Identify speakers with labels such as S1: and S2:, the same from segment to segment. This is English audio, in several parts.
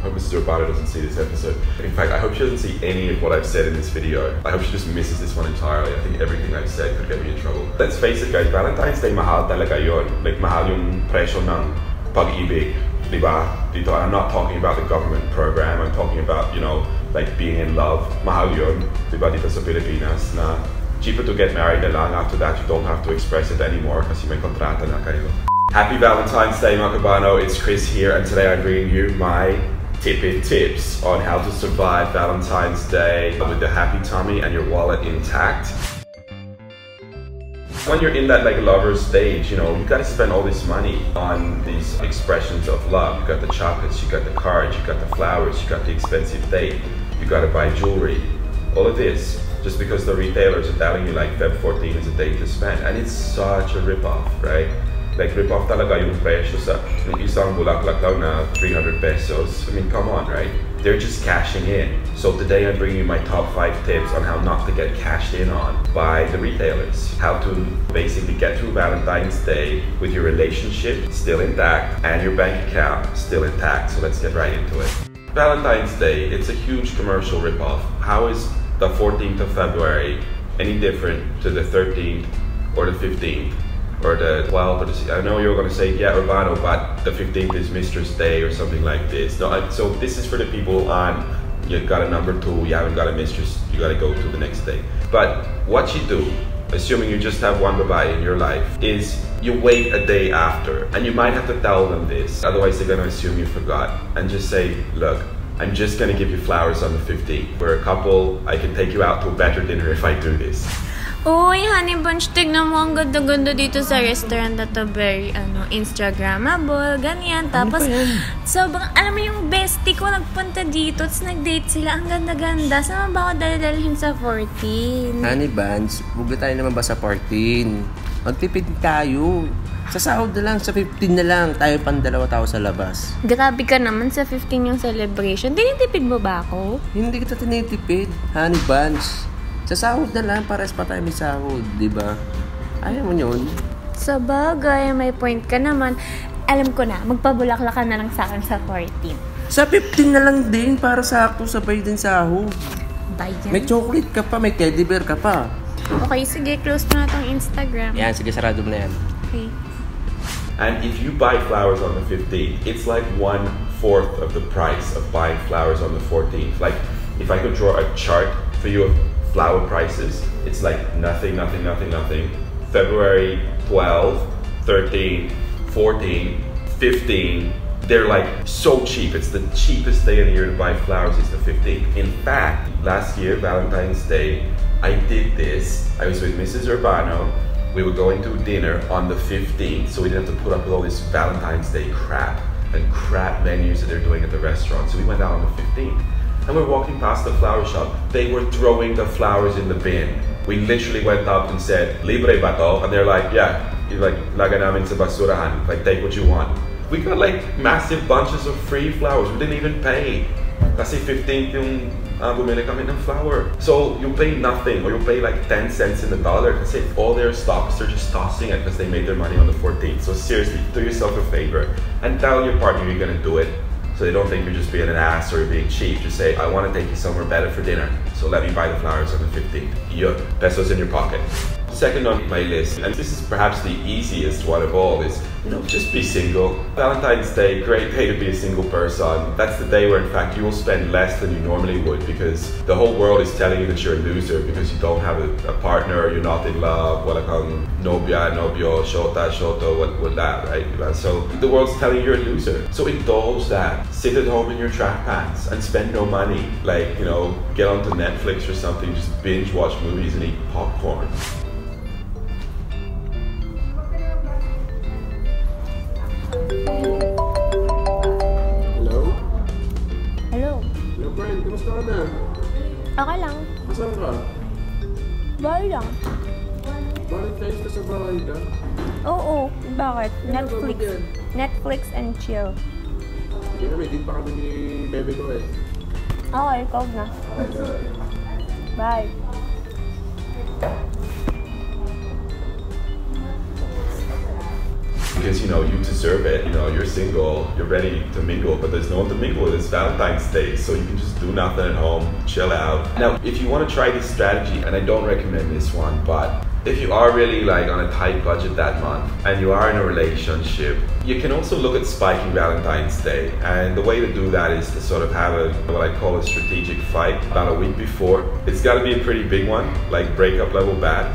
S1: I hope Mrs. Urbano doesn't see this episode. In fact, I hope she doesn't see any of what I've said in this video. I hope she just misses this one entirely. I think everything I've said could get me in trouble. Let's face it guys, Valentine's Day mahal talaga yun. Like mahal yung presyo ng pag-ibig, diba? Dito, I'm not talking about the government program. I'm talking about, you know, like being in love. Mahal yun, diba? Dito sa Pilipinas na cheaper to get married na lang. After that, you don't have to express it anymore kasi may kontrata na kayo. Happy Valentine's Day, mga kabano. It's Chris here, and today I'm bringing you my Tipid tips on how to survive Valentine's Day with the happy tummy and your wallet intact. When you're in that like lover stage, you know, you gotta spend all this money on these expressions of love. You got the chocolates, you got the cards, you got the flowers, you got the expensive date, you gotta buy jewelry. All of this, just because the retailers are telling you like Feb 14 is a date to spend. And it's such a rip-off, right? Like rip-off talaga yung presyo sa yung isang bulaklak lang na 300 pesos. I mean, come on, right? They're just cashing in. So today I'm bringing you my top 5 tips on how not to get cashed in on by the retailers. How to basically get through Valentine's Day with your relationship still intact and your bank account still intact. So let's get right into it. Valentine's Day, it's a huge commercial rip-off. How is the 14th of February any different to the 13th or the 15th? Or the 12th, or the, I know you're gonna say, yeah, Urbano, but the 15th is Mistress Day or something like this. No, so this is for the people on, you got a number 2, you haven't got a mistress, you gotta go to the next day. But what you do, assuming you just have one babae in your life, is you wait a day after, and you might have to tell them this, otherwise they're gonna assume you forgot, and just say, look, I'm just gonna give you flowers on the 15th. We're a couple, I can take you out to a better dinner if I do this.
S2: Uy, honey bunch, tignan mo ang ganda-ganda dito sa restaurant na to. Very, Instagrammable, ganyan. Tapos, sobrang, alam mo yung bestie ko nagpunta dito, tapos nag-date sila. Ang ganda-ganda. Saan ba ako dalhin sa 14?
S3: Honey buns, huwag tayo naman ba sa 14? Magtipid tayo. Sa sahod na lang, sa 15 na lang. Tayo pang 2 tao sa labas.
S2: Grabe ka naman, sa 15 yung celebration. Tinitipid mo ba ako?
S3: Hindi kita tinitipid, honey buns. Sa sahod na lang, pares pa tayo may sahod, di ba? Ayaw mo yun?
S2: Sa bagay, may point ka naman. Alam ko na, magpabulaklak ka na lang sa akin sa 14.
S3: Sa 15 na lang din, para sakto sabay din sahod.
S2: Bayan.
S3: May chocolate ka pa, may teddy bear ka pa.
S2: Okay, sige, close na itong Instagram.
S3: Yan, sige, sarado mo na yan.
S2: Okay.
S1: And if you buy flowers on the 15th, it's like 1/4 of the price of buying flowers on the 14th. Like, if I could draw a chart for you of flower prices, it's like nothing. February 12, 13, 14, 15, they're like so cheap. It's the cheapest day of the year to buy flowers is the 15th. In fact, last year, Valentine's Day, I did this. I was with Mrs. Urbano. We were going to dinner on the 15th, so we didn't have to put up with all this Valentine's Day crap and crap menus that they're doing at the restaurant. So we went out on the 15th. And we're walking past the flower shop. They were throwing the flowers in the bin. We literally went up and said, "Libre ba to?" And they're like, "Yeah." Like, laga namin sa basurahan. Like, take what you want. We got like massive bunches of free flowers. We didn't even pay. Kasi 15th yung bumili kami ng flower. So you pay nothing, or you pay like 10 cents in the dollar. Kasi all their stocks, they're just tossing it because they made their money on the 14th. So seriously, do yourself a favor and tell your partner you're gonna do it. So they don't think you're just being an ass or being cheap. Just say, I want to take you somewhere better for dinner. So let me buy the flowers on the 15th. Yup, pesos in your pocket. Second on my list, and this is perhaps the easiest one of all, is, you know, just be single. Valentine's Day, great day to be a single person. That's the day where in fact you will spend less than you normally would, because the whole world is telling you that you're a loser because you don't have a partner, or you're not in love, wala kang nobia, nobyo, shota, shoto, what that, right? So the world's telling you you're a loser. So indulge that. Sit at home in your track pants and spend no money. Like, you know, get onto Netflix or something, just binge watch movies and eat popcorn.
S4: Hello?
S2: Hello?
S4: Hello, friend. Kamusta ka na?
S2: Okay lang.
S4: Masaan ka?
S2: Bahay lang.
S4: Valentines ka sa bahay ka?
S2: Oo. Bakit?
S4: Ano ba yan?
S2: Netflix and chill.
S4: Hindi na, may din pa kami ni bebe ko eh.
S2: Okay, ikaw na. Bye.
S1: because, you know, you deserve it. You know, you're single, you're ready to mingle, but there's no one to mingle with. It's Valentine's Day, so you can just do nothing at home, chill out. Now, if you want to try this strategy, and I don't recommend this one, but if you are really like on a tight budget that month and you are in a relationship, you can also look at spiking Valentine's Day. And the way to do that is to sort of have what I call a strategic fight about a week before. It's got to be a pretty big one, like breakup level bad.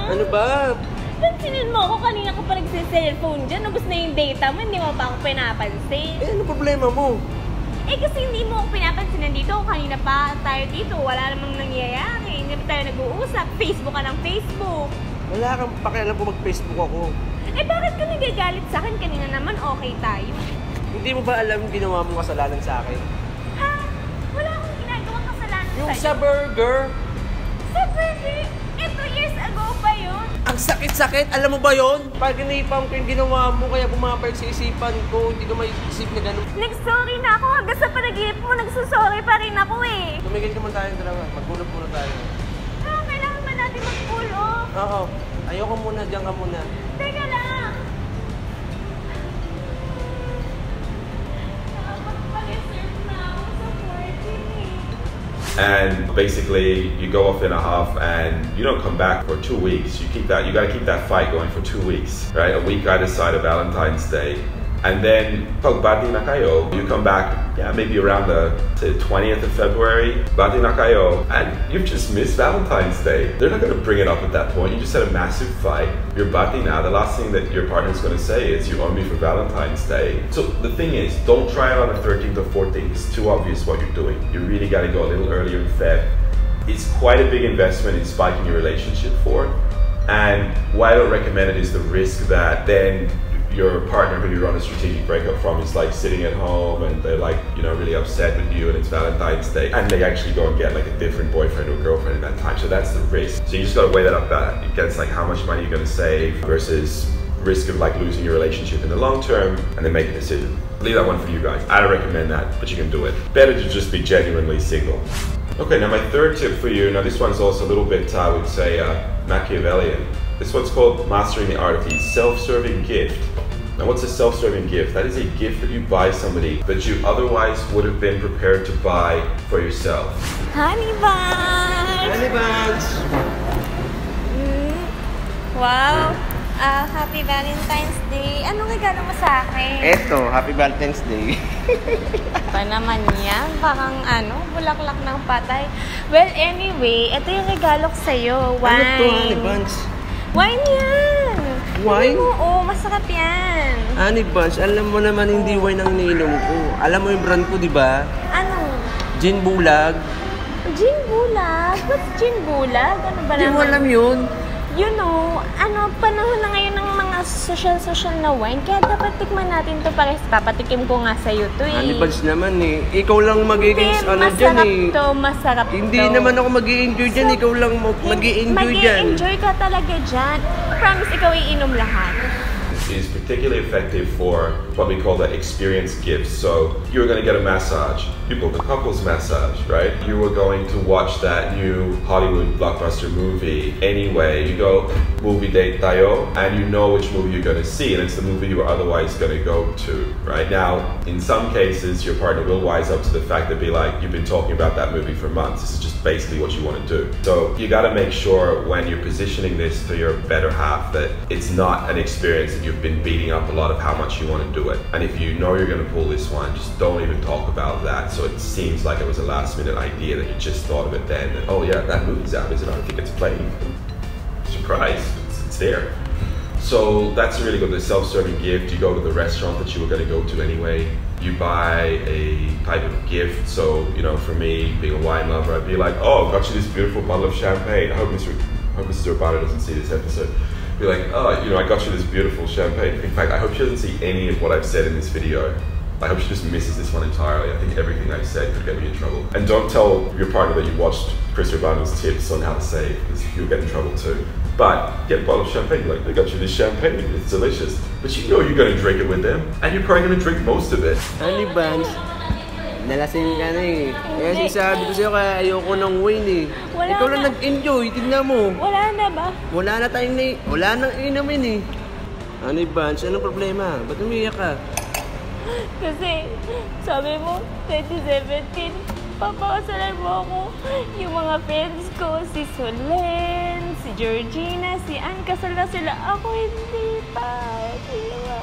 S3: Ano ba?
S2: Pansinin mo ako, kanina ko pa nagsiselfone dyan. Ubus na yung data mo, hindi mo pa ako pinapansin.
S3: Ano problema mo?
S2: Eh kasi hindi mo ako pinapansin nandito. Kanina pa tayo dito, wala namang nangyayari. Hindi pa tayo nag-uusap. Facebook ka ng Facebook.
S3: Wala kang pakialam kung mag-Facebook ako.
S2: Eh bakit ka nagagalit sa akin? Kanina naman okay tayo.
S3: Hindi mo ba alam ginawa mong kasalanan sa akin?
S2: Ha? Wala akong ginagawang kasalanan
S3: Yung
S2: sa'yo.
S3: sa burger.
S2: Sa burger? 2 years ago pa yun.
S3: Ang sakit-sakit, alam mo ba yon? Pag iniipam ko yung ginawa mo, kaya bumabalik sa isipan ko, hindi ka may isip na gano'n.
S2: Nag-sorry na ako. Hanggang sa panaginip mo, nagsusorry pa rin ako eh.
S3: Tumigil naman tayo ng dalawa, mag-pull off muna tayo.
S2: Ah, kailangan ba natin mag-pull off?
S3: Oo, ayoko muna, diyan ka muna.
S2: Teka lang. Nakapag-reserve na ako sa 14 eh.
S1: And basically you go off in a huff and you don't come back for 2 weeks. You gotta keep that fight going for 2 weeks, right? A week either side of Valentine's Day. And then pag bati na kayo, you come back, yeah, maybe around the 20th of February, bati na kayo, and you've just missed Valentine's Day. They're not gonna bring it up at that point. You just had a massive fight. You're bati now. The last thing that your partner's gonna say is you owe me for Valentine's Day. So the thing is, don't try it on the 13th or 14th. It's too obvious what you're doing. You really gotta go a little earlier in Feb. It's quite a big investment in spiking your relationship for. And why I don't recommend it is the risk that then your partner who you're on a strategic breakup from is like sitting at home and they're like, you know, really upset with you and it's Valentine's Day and they actually go and get like a different boyfriend or girlfriend at that time. So that's the risk. So you just gotta weigh that up against like how much money you're gonna save versus risk of like losing your relationship in the long term and then make a decision. Leave that one for you guys. I don't recommend that, but you can do it. Better to just be genuinely single. Okay, now my third tip for you, now this one's also a little bit, I would say, Machiavellian. This one's called Mastering the Art of the Self-Serving Gift. Now what's a self-serving gift? That is a gift that you buy somebody that you otherwise would have been prepared to buy for yourself.
S2: Honey buns!
S3: Honey buns!
S2: Wow! Happy Valentine's Day. Anong regalo mo sa akin?
S3: Eto, Happy Valentine's Day.
S2: Pa naman yan. Parang bulaklak ng patay. Well, anyway, ito yung regalo ko sa'yo. Wine.
S3: Ano to, Honey buns?
S2: Wine yan!
S3: Wine?
S2: Oo, masarap yan.
S3: Honey buns, alam mo naman hindi wine ang iniinom ko. Alam mo yung brand ko, di ba?
S2: Ano?
S3: Gin Bulag.
S2: Gin Bulag? What's Gin Bulag? Ano ba
S3: Hindi mo
S2: naman?
S3: alam yun?
S2: You know, panahon na ngayon ng mga social na wine. Kaya dapat tikman natin to pares. Papatikim ko nga sa'yo to eh.
S3: Honey buns naman eh. Ikaw lang magiging
S2: Hindi,
S3: dyan eh.
S2: masarap
S3: Hindi
S2: to.
S3: naman ako mag-i-enjoy dyan. Ikaw lang mag-i-enjoy dyan.
S2: Mag-i-enjoy ka talaga dyan. Promise, ikaw iinom lahat.
S1: Is particularly effective for what we call the experience gifts. So you were going to get a massage. You booked a couples massage, right? You were going to watch that new Hollywood blockbuster movie anyway. You go movie date tayo, and you know which movie you're going to see, and it's the movie you were otherwise going to go to, right? Now, in some cases, your partner will wise up to the fact that be like, you've been talking about that movie for months. This is just basically what you want to do. So you got to make sure when you're positioning this to your better half that it's not an experience that you've been beating up a lot of how much you want to do it. And if you know you're going to pull this one, just don't even talk about that. So it seems like it was a last minute idea that you just thought of it then. And, oh yeah, that movie's out, is it? I don't think it's playing. Surprise, it's there. So that's really good, the self-serving gift. You go to the restaurant that you were going to go to anyway. You buy a type of gift. So, you know, for me, being a wine lover, I'd be like, oh, I've got you this beautiful bottle of champagne. I hope Mrs. Urbano doesn't see this episode. Be like, oh, you know, I got you this beautiful champagne. In fact, I hope she doesn't see any of what I've said in this video. I hope she just misses this one entirely. I think everything I've said could get me in trouble. And don't tell your partner that you watched Chris Urbano's tips on how to save, because you'll get in trouble too. But get a bottle of champagne. You're like, I got you this champagne. It's delicious. But you know you're going to drink it with them, and you're probably going to drink most of it.
S3: Honey buns, nalasing ka na eh. Kaya sinasabi ko sa'yo kaya ayoko ng wine eh.
S2: Wala
S3: Ikaw lang
S2: na.
S3: nag-enjoy, tignan mo.
S2: Wala na ba?
S3: Wala nang inumin eh. Ano Bunch? Anong problema? Ba't umiyak ka?
S2: Kasi, sabi mo, 2017, papakasalan mo ako. Yung mga friends ko, si Solen, si Georgina, si Ann, kasal na sila. Ako hindi pa. Diba?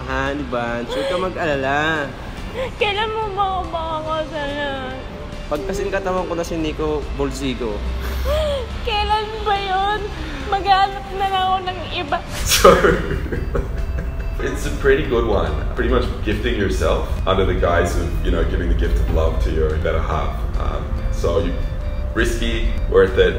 S3: Honey Bunch, huwag ka mag-alala.
S2: Kailan mo ba ako makakasalan?
S3: Pag kasing katawan ko na si Nico Bolsigo.
S2: Kailan ba yun? Maghanap na lang ako ng iba.
S1: Sorry. It's a pretty good one. Pretty much gifting yourself under the guise of, giving the gift of love to your better half. Risky, worth it,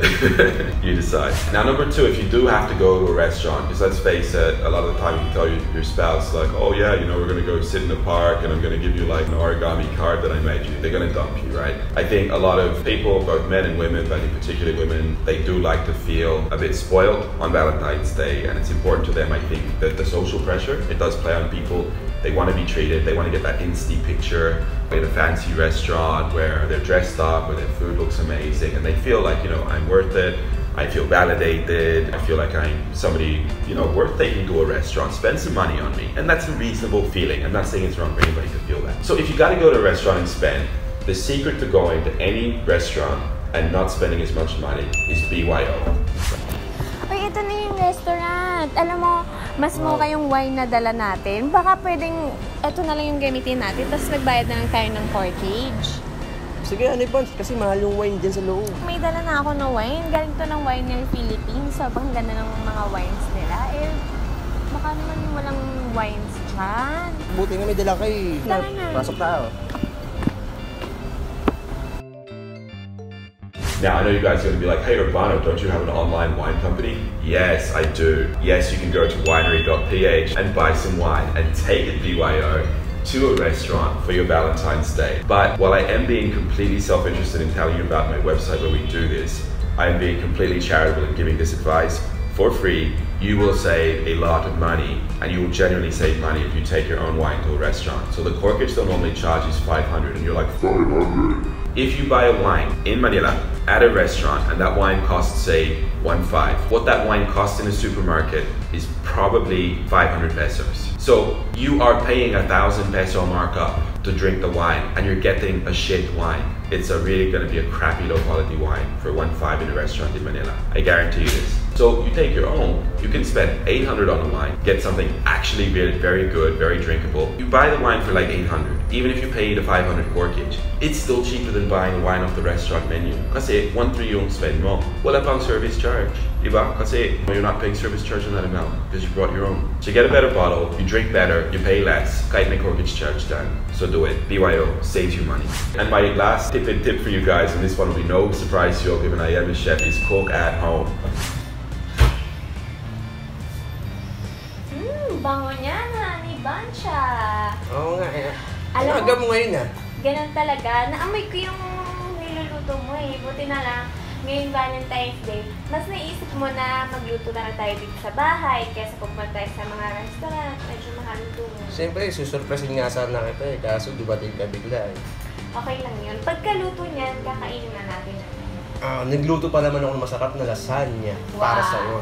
S1: you decide. Now, number two, if you do have to go to a restaurant, because let's face it, a lot of the time you can tell your spouse, like, oh yeah, we're gonna go sit in the park and I'm gonna give you like an origami card that I made you. They're gonna dump you, right? I think a lot of people, both men and women, but I think particularly women, they do like to feel a bit spoiled on Valentine's Day, and it's important to them, I think, that the social pressure, it does play on people. They want to be treated, they want to get that Insta picture in a fancy restaurant where they're dressed up, where their food looks amazing, and they feel like, I'm worth it, I feel validated, I feel like I'm somebody, worth taking to a restaurant, spend some money on me. And that's a reasonable feeling. I'm not saying it's wrong for anybody to feel that. So if you got to go to a restaurant and spend, the secret to going to any restaurant and not spending as much money is BYO.
S2: Uy, ito na yung restaurant. Alam mo, mas mura yung wine na dala natin. Baka pwedeng, ito na lang yung gamitin natin, tapos nagbayad na lang tayo ng corkage.
S3: Sige, Bunch, kasi mahal yung wine dyan sa loob.
S2: May dala na ako ng wine. Galing to ng wine ng Philippines. Sobrang ganda ng mga wines nila. Baka naman yung walang wines dyan.
S3: Buti nga may dala kayo.
S2: Tara na.
S3: Pasok tayo.
S1: Now, I know you guys are going to be like, hey, Urbano, don't you have an online wine company? Yes, I do. Yes, you can go to winery.ph and buy some wine and take it BYO to a restaurant for your Valentine's Day. But while I am being completely self-interested in telling you about my website where we do this, I am being completely charitable in giving this advice for free. You will save a lot of money, and you will genuinely save money if you take your own wine to a restaurant. So the corkage they'll normally charge is 500, and you're like, 500? If you buy a wine in Manila at a restaurant and that wine costs, say, 1.5, what that wine costs in a supermarket is probably 500 pesos. So you are paying 1,000 peso markup to drink the wine, and you're getting a shit wine. It's really going to be a crappy low quality wine for 1.5 in a restaurant in Manila. I guarantee you this. So you take your own, you can spend 800 on the wine, get something actually really very good, very drinkable. You buy the wine for like 800, even if you pay the 500 corkage. It's still cheaper than buying wine off the restaurant menu. Kasi 1.3 yung spend mo. Wala pang service charge. Diba? Kasi you're not paying service charge on that amount because you brought your own. So you get a better bottle, you drink better, you pay less. Kahit may corkage charge done. So do it. BYO saves you money. And my last tip for you guys, and this one will be no surprise to you given I am a chef, is cook at home.
S2: Bango niya, honey bunch.
S3: Oo nga eh.
S2: Alam
S3: Aga mo ngayon ah.
S2: Ganun talaga. Naamoy ko yung niluluto mo eh. Buti na lang, ngayong Valentine's Day, mas naisip mo na magluto na lang tayo dito sa bahay kaysa pumunta tayo sa mga restaurant. Medyo mahal ito mo.
S3: Siyempre, susurpresin nga sana kita eh. Kaso dumating ka bigla eh.
S2: Okay lang yun. Pagkaluto niyan, kakainin na natin.
S3: Nagluto pa naman ako ng masarap na lasagna para sa'yo.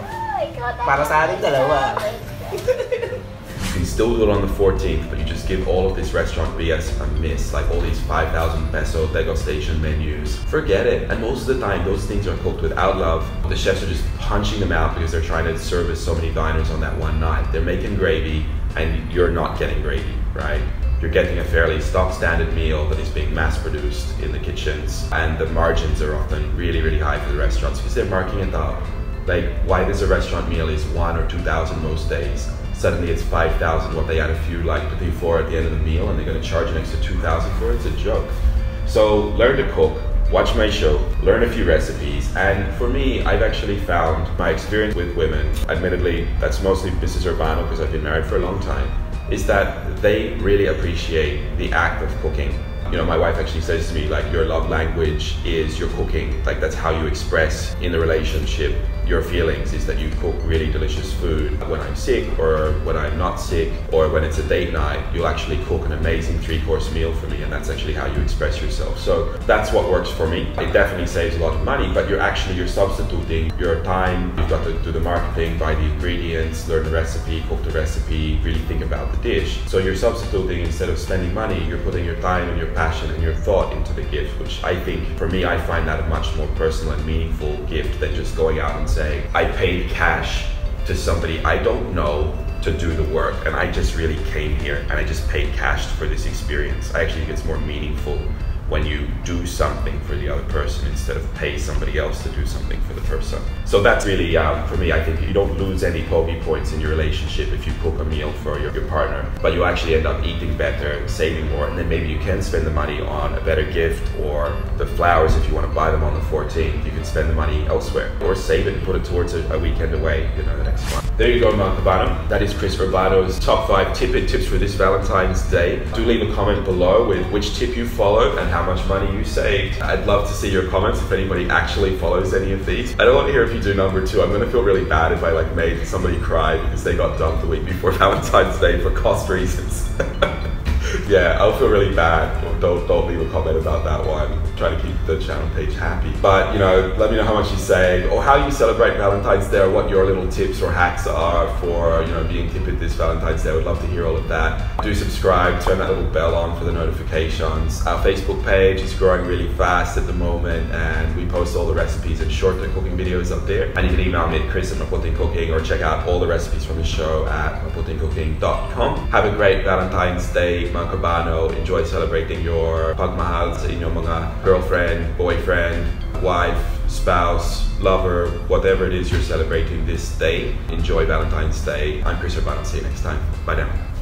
S2: Ikaw talaga.
S3: Para sa ating dalawa.
S1: You can still do it on the 14th, but you just give all of this restaurant BS a miss, like all these 5,000 peso degustation menus. Forget it. And most of the time, those things are cooked without love. The chefs are just punching them out because they're trying to service so many diners on that one night. They're making gravy, and you're not getting gravy, right? You're getting a fairly stock standard meal that is being mass produced in the kitchens, and the margins are often really, really high for the restaurants because they're marking it up. Like, why does a restaurant meal is 1,000 or 2,000 most days? Suddenly it's 5,000, what they add a few like petit four at the end of the meal, and they're going to charge an extra 2,000 for it. It's a joke. So learn to cook, watch my show, learn a few recipes, and for me, I've actually found my experience with women, admittedly, that's mostly Mrs. Urbano because I've been married for a long time, is that they really appreciate the act of cooking. You know, my wife actually says to me, like, your love language is your cooking. Like, that's how you express in the relationship your feelings is that you cook really delicious food when I'm sick or when I'm not sick or when it's a date night. You'll actually cook an amazing 3-course meal for me, and that's actually how you express yourself. So that's what works for me. It definitely saves a lot of money, but you're substituting your time. You've got to do the marketing, buy the ingredients, learn the recipe, cook the recipe, really think about the dish. So you're substituting, instead of spending money, you're putting your time and your passion and your thought into the gift, which I think, for me, I find that a much more personal and meaningful gift than just going out and saying, I paid cash to somebody I don't know to do the work, and I just really came here and I just paid cash for this experience. I actually think it's more meaningful when you do something for the other person instead of pay somebody else to do something for the person. So that's really, for me, I think you don't lose any POGI points in your relationship if you cook a meal for your partner, but you actually end up eating better, saving more, and then maybe you can spend the money on a better gift, or the flowers, if you want to buy them on the 14th, you can spend the money elsewhere, or save it and put it towards a weekend away, the next month. There you go, mga kabano. That is Chris Urbano's top 5 Tipid tips for this Valentine's Day. Do leave a comment below with which tip you followed and how much money you saved. I'd love to see your comments if anybody actually follows any of these. I don't want to hear if you do number 2. I'm going to feel really bad if I made somebody cry because they got dumped the week before Valentine's Day for cost reasons. Yeah, I'll feel really bad. Don't leave a comment about that one. Try to keep the channel page happy. But let me know how much you saved or how you celebrate Valentine's Day, or what your little tips or hacks are for being Tipid this Valentine's Day. I would love to hear all of that. Do subscribe, turn that little bell on for the notifications. Our Facebook page is growing really fast at the moment, and we post all the recipes and shorter cooking videos up there. And you can email me at chris@maputingcooking, or check out all the recipes from the show at maputingcooking.com. Have a great Valentine's Day, mga kabano. Enjoy celebrating your pagmahal sa inyong mga girlfriend, boyfriend, wife, spouse, lover, whatever it is you're celebrating this day. Enjoy Valentine's Day. I'm Chris Urbano. See you next time. Bye now.